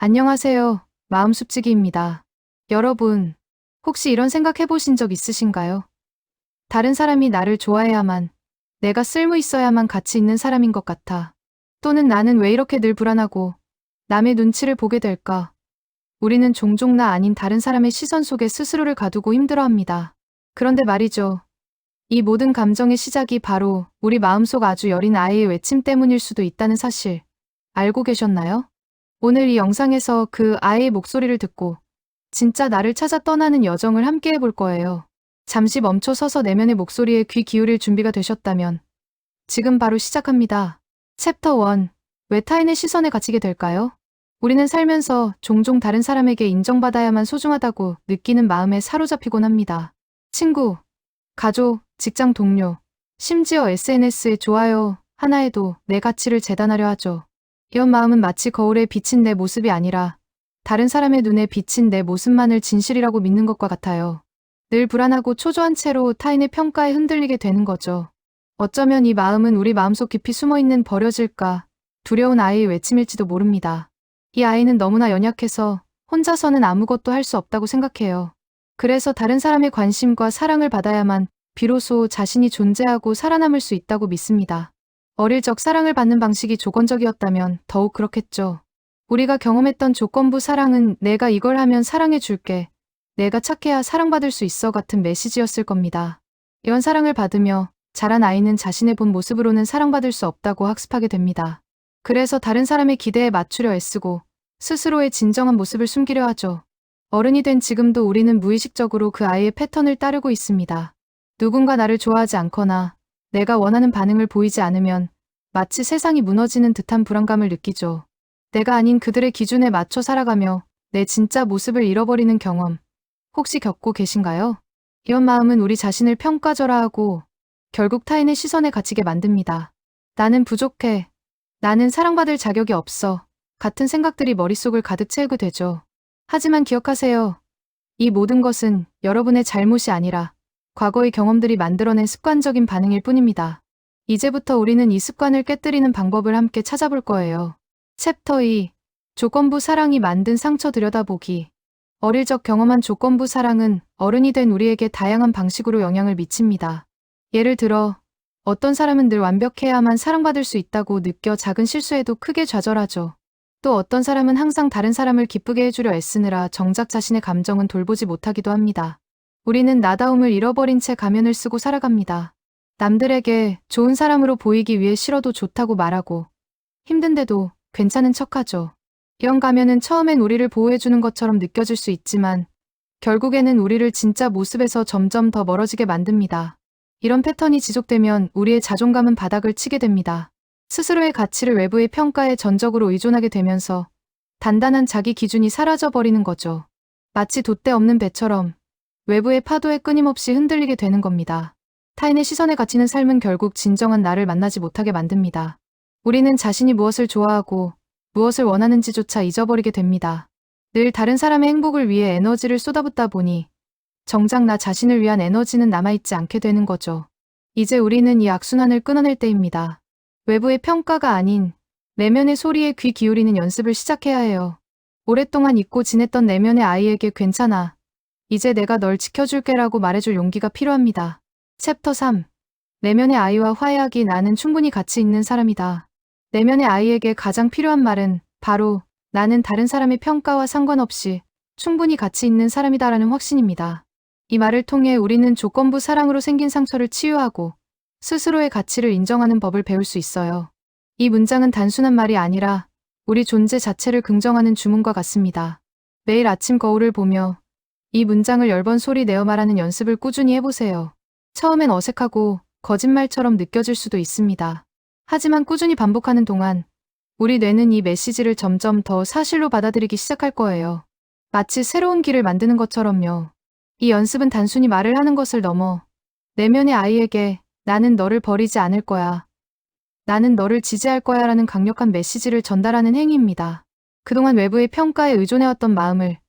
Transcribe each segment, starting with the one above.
안녕하세요. 마음숲지기입니다. 여러분, 혹시 이런 생각 해보신 적 있으신가요? 다른 사람이 나를 좋아해야만, 내가 쓸모 있어야만 가치 있는 사람인 것 같아. 또는 나는 왜 이렇게 늘 불안하고 남의 눈치를 보게 될까? 우리는 종종 나 아닌 다른 사람의 시선 속에 스스로를 가두고 힘들어합니다. 그런데 말이죠. 이 모든 감정의 시작이 바로 우리 마음속 아주 여린 아이의 외침 때문일 수도 있다는 사실, 알고 계셨나요? 오늘 이 영상에서 그 아이의 목소리를 듣고 진짜 나를 찾아 떠나는 여정을 함께 해볼 거예요. 잠시 멈춰 서서 내면의 목소리에 귀 기울일 준비가 되셨다면 지금 바로 시작합니다. 챕터 1. 왜 타인의 시선에 갇히게 될까요? 우리는 살면서 종종 다른 사람에게 인정받아야만 소중하다고 느끼는 마음에 사로잡히곤 합니다. 친구, 가족, 직장 동료, 심지어 SNS에 좋아요 하나에도 내 가치를 재단하려 하죠. 이런 마음은 마치 거울에 비친 내 모습이 아니라 다른 사람의 눈에 비친 내 모습만을 진실이라고 믿는 것과 같아요. 늘 불안하고 초조한 채로 타인의 평가에 흔들리게 되는 거죠. 어쩌면 이 마음은 우리 마음속 깊이 숨어있는 버려질까 두려운 아이의 외침일지도 모릅니다. 이 아이는 너무나 연약해서 혼자서는 아무것도 할 수 없다고 생각해요. 그래서 다른 사람의 관심과 사랑을 받아야만 비로소 자신이 존재하고 살아남을 수 있다고 믿습니다. 어릴 적 사랑을 받는 방식이 조건적이었다면 더욱 그렇겠죠. 우리가 경험했던 조건부 사랑은 내가 이걸 하면 사랑해 줄게, 내가 착해야 사랑받을 수 있어 같은 메시지였을 겁니다. 이런 사랑을 받으며 자란 아이는 자신의 본 모습으로는 사랑받을 수 없다고 학습하게 됩니다. 그래서 다른 사람의 기대에 맞추려 애쓰고 스스로의 진정한 모습을 숨기려 하죠. 어른이 된 지금도 우리는 무의식적으로 그 아이의 패턴을 따르고 있습니다. 누군가 나를 좋아하지 않거나 내가 원하는 반응을 보이지 않으면 마치 세상이 무너지는 듯한 불안감을 느끼죠. 내가 아닌 그들의 기준에 맞춰 살아가며 내 진짜 모습을 잃어버리는 경험, 혹시 겪고 계신가요? 이런 마음은 우리 자신을 평가절하하고 결국 타인의 시선에 갇히게 만듭니다. 나는 부족해, 나는 사랑받을 자격이 없어 같은 생각들이 머릿속을 가득 채우게 되죠. 하지만 기억하세요. 이 모든 것은 여러분의 잘못이 아니라 과거의 경험들이 만들어낸 습관적인 반응일 뿐입니다. 이제부터 우리는 이 습관을 깨뜨리는 방법을 함께 찾아볼 거예요. 챕터 2. 조건부 사랑이 만든 상처 들여다보기. 어릴 적 경험한 조건부 사랑은 어른이 된 우리에게 다양한 방식으로 영향을 미칩니다. 예를 들어, 어떤 사람은 늘 완벽해야만 사랑받을 수 있다고 느껴 작은 실수에도 크게 좌절하죠. 또 어떤 사람은 항상 다른 사람을 기쁘게 해주려 애쓰느라 정작 자신의 감정은 돌보지 못하기도 합니다. 우리는 나다움을 잃어버린 채 가면을 쓰고 살아갑니다. 남들에게 좋은 사람으로 보이기 위해 싫어도 좋다고 말하고 힘든데도 괜찮은 척하죠. 이런 가면은 처음엔 우리를 보호해주는 것처럼 느껴질 수 있지만 결국에는 우리를 진짜 모습에서 점점 더 멀어지게 만듭니다. 이런 패턴이 지속되면 우리의 자존감은 바닥을 치게 됩니다. 스스로의 가치를 외부의 평가에 전적으로 의존하게 되면서 단단한 자기 기준이 사라져버리는 거죠. 마치 돛대 없는 배처럼 외부의 파도에 끊임없이 흔들리게 되는 겁니다. 타인의 시선에 갇히는 삶은 결국 진정한 나를 만나지 못하게 만듭니다. 우리는 자신이 무엇을 좋아하고 무엇을 원하는지조차 잊어버리게 됩니다. 늘 다른 사람의 행복을 위해 에너지를 쏟아붓다 보니 정작 나 자신을 위한 에너지는 남아있지 않게 되는 거죠. 이제 우리는 이 악순환을 끊어낼 때입니다. 외부의 평가가 아닌 내면의 소리에 귀 기울이는 연습을 시작해야 해요. 오랫동안 잊고 지냈던 내면의 아이에게 괜찮아, 이제 내가 널 지켜줄게라고 말해줄 용기가 필요합니다. 챕터 3. 내면의 아이와 화해하기. 나는 충분히 가치 있는 사람이다. 내면의 아이에게 가장 필요한 말은 바로 나는 다른 사람의 평가와 상관없이 충분히 가치 있는 사람이다라는 확신입니다. 이 말을 통해 우리는 조건부 사랑으로 생긴 상처를 치유하고 스스로의 가치를 인정하는 법을 배울 수 있어요. 이 문장은 단순한 말이 아니라 우리 존재 자체를 긍정하는 주문과 같습니다. 매일 아침 거울을 보며 이 문장을 10번 소리 내어 말하는 연습을 꾸준히 해보세요. 처음엔 어색하고 거짓말처럼 느껴질 수도 있습니다. 하지만 꾸준히 반복하는 동안 우리 뇌는 이 메시지를 점점 더 사실로 받아들이기 시작할 거예요. 마치 새로운 길을 만드는 것처럼요. 이 연습은 단순히 말을 하는 것을 넘어 내면의 아이에게 나는 너를 버리지 않을 거야, 나는 너를 지지할 거야 라는 강력한 메시지를 전달하는 행위입니다. 그동안 외부의 평가에 의존해왔던 마음을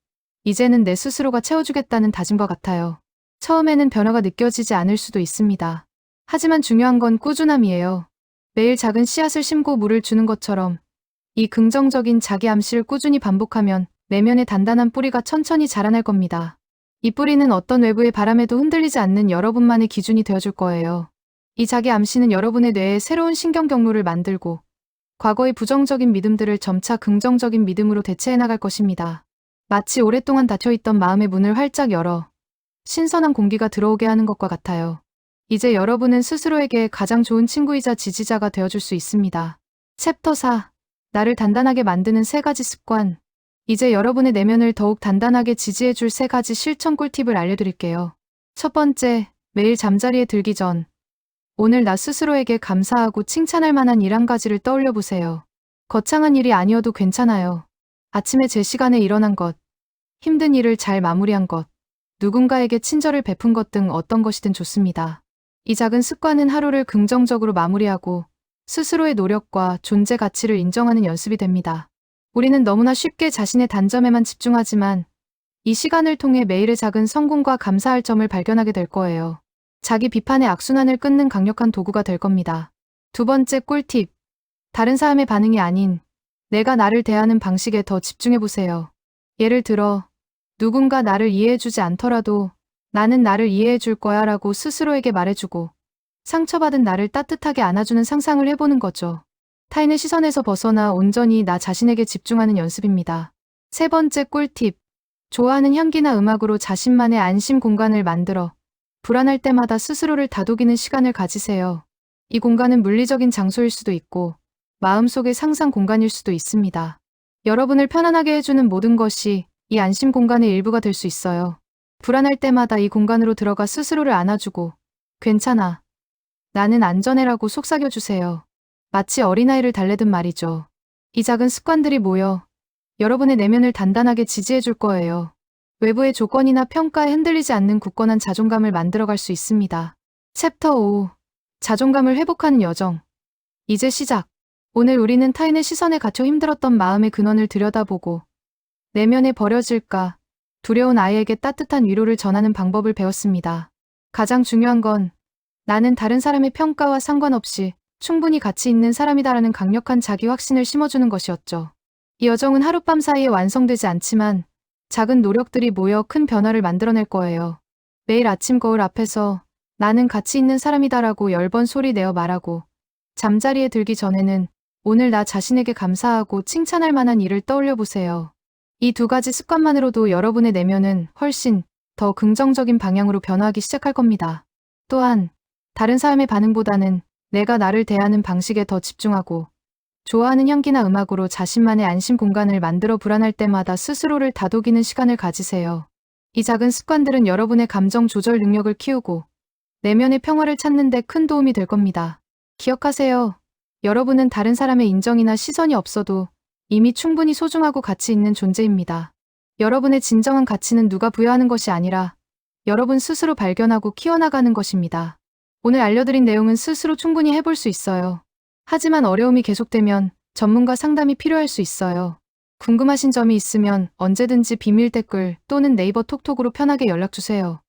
이제는 내 스스로가 채워주겠다는 다짐과 같아요. 처음에는 변화가 느껴지지 않을 수도 있습니다. 하지만 중요한 건 꾸준함이에요. 매일 작은 씨앗을 심고 물을 주는 것처럼 이 긍정적인 자기 암시를 꾸준히 반복하면 내면의 단단한 뿌리가 천천히 자라날 겁니다. 이 뿌리는 어떤 외부의 바람에도 흔들리지 않는 여러분만의 기준이 되어줄 거예요. 이 자기 암시는 여러분의 뇌에 새로운 신경 경로를 만들고 과거의 부정적인 믿음들을 점차 긍정적인 믿음으로 대체해 나갈 것입니다. 마치 오랫동안 닫혀있던 마음의 문을 활짝 열어 신선한 공기가 들어오게 하는 것과 같아요. 이제 여러분은 스스로에게 가장 좋은 친구이자 지지자가 되어줄 수 있습니다. 챕터 4. 나를 단단하게 만드는 3가지 습관. 이제 여러분의 내면을 더욱 단단하게 지지해줄 3가지 실천 꿀팁을 알려드릴게요. 첫 번째, 매일 잠자리에 들기 전 오늘 나 스스로에게 감사하고 칭찬할 만한 일 1가지를 떠올려 보세요. 거창한 일이 아니어도 괜찮아요. 아침에 제 시간에 일어난 것, 힘든 일을 잘 마무리한 것, 누군가에게 친절을 베푼 것 등 어떤 것이든 좋습니다. 이 작은 습관은 하루를 긍정적으로 마무리하고 스스로의 노력과 존재 가치를 인정하는 연습이 됩니다. 우리는 너무나 쉽게 자신의 단점에만 집중하지만 이 시간을 통해 매일의 작은 성공과 감사할 점을 발견하게 될 거예요. 자기 비판의 악순환을 끊는 강력한 도구가 될 겁니다. 두 번째 꿀팁. 다른 사람의 반응이 아닌 내가 나를 대하는 방식에 더 집중해보세요. 예를 들어, 누군가 나를 이해해주지 않더라도 나는 나를 이해해줄 거야 라고 스스로에게 말해주고 상처받은 나를 따뜻하게 안아주는 상상을 해보는 거죠. 타인의 시선에서 벗어나 온전히 나 자신에게 집중하는 연습입니다. 세 번째 꿀팁. 좋아하는 향기나 음악으로 자신만의 안심 공간을 만들어 불안할 때마다 스스로를 다독이는 시간을 가지세요. 이 공간은 물리적인 장소일 수도 있고 마음속의 상상 공간일 수도 있습니다. 여러분을 편안하게 해주는 모든 것이 이 안심 공간의 일부가 될 수 있어요. 불안할 때마다 이 공간으로 들어가 스스로를 안아주고 괜찮아. 나는 안전해라고 속삭여주세요. 마치 어린아이를 달래듯 말이죠. 이 작은 습관들이 모여 여러분의 내면을 단단하게 지지해줄 거예요. 외부의 조건이나 평가에 흔들리지 않는 굳건한 자존감을 만들어갈 수 있습니다. 챕터 5. 자존감을 회복하는 여정. 이제 시작. 오늘 우리는 타인의 시선에 갇혀 힘들었던 마음의 근원을 들여다보고 내면에 버려질까 두려운 아이에게 따뜻한 위로를 전하는 방법을 배웠습니다. 가장 중요한 건 나는 다른 사람의 평가와 상관없이 충분히 가치 있는 사람이다라는 강력한 자기 확신을 심어주는 것이었죠. 이 여정은 하룻밤 사이에 완성되지 않지만 작은 노력들이 모여 큰 변화를 만들어낼 거예요. 매일 아침 거울 앞에서 나는 가치 있는 사람이다라고 10번 소리 내어 말하고 잠자리에 들기 전에는 오늘 나 자신에게 감사하고 칭찬할 만한 일을 떠올려 보세요. 이 2가지 습관만으로도 여러분의 내면은 훨씬 더 긍정적인 방향으로 변화하기 시작할 겁니다. 또한 다른 사람의 반응보다는 내가 나를 대하는 방식에 더 집중하고 좋아하는 향기나 음악으로 자신만의 안심 공간을 만들어 불안할 때마다 스스로를 다독이는 시간을 가지세요. 이 작은 습관들은 여러분의 감정 조절 능력을 키우고 내면의 평화를 찾는 데 큰 도움이 될 겁니다. 기억하세요. 여러분은 다른 사람의 인정이나 시선이 없어도 이미 충분히 소중하고 가치 있는 존재입니다. 여러분의 진정한 가치는 누가 부여하는 것이 아니라 여러분 스스로 발견하고 키워나가는 것입니다. 오늘 알려드린 내용은 스스로 충분히 해볼 수 있어요. 하지만 어려움이 계속되면 전문가 상담이 필요할 수 있어요. 궁금하신 점이 있으면 언제든지 비밀 댓글 또는 네이버 톡톡으로 편하게 연락주세요.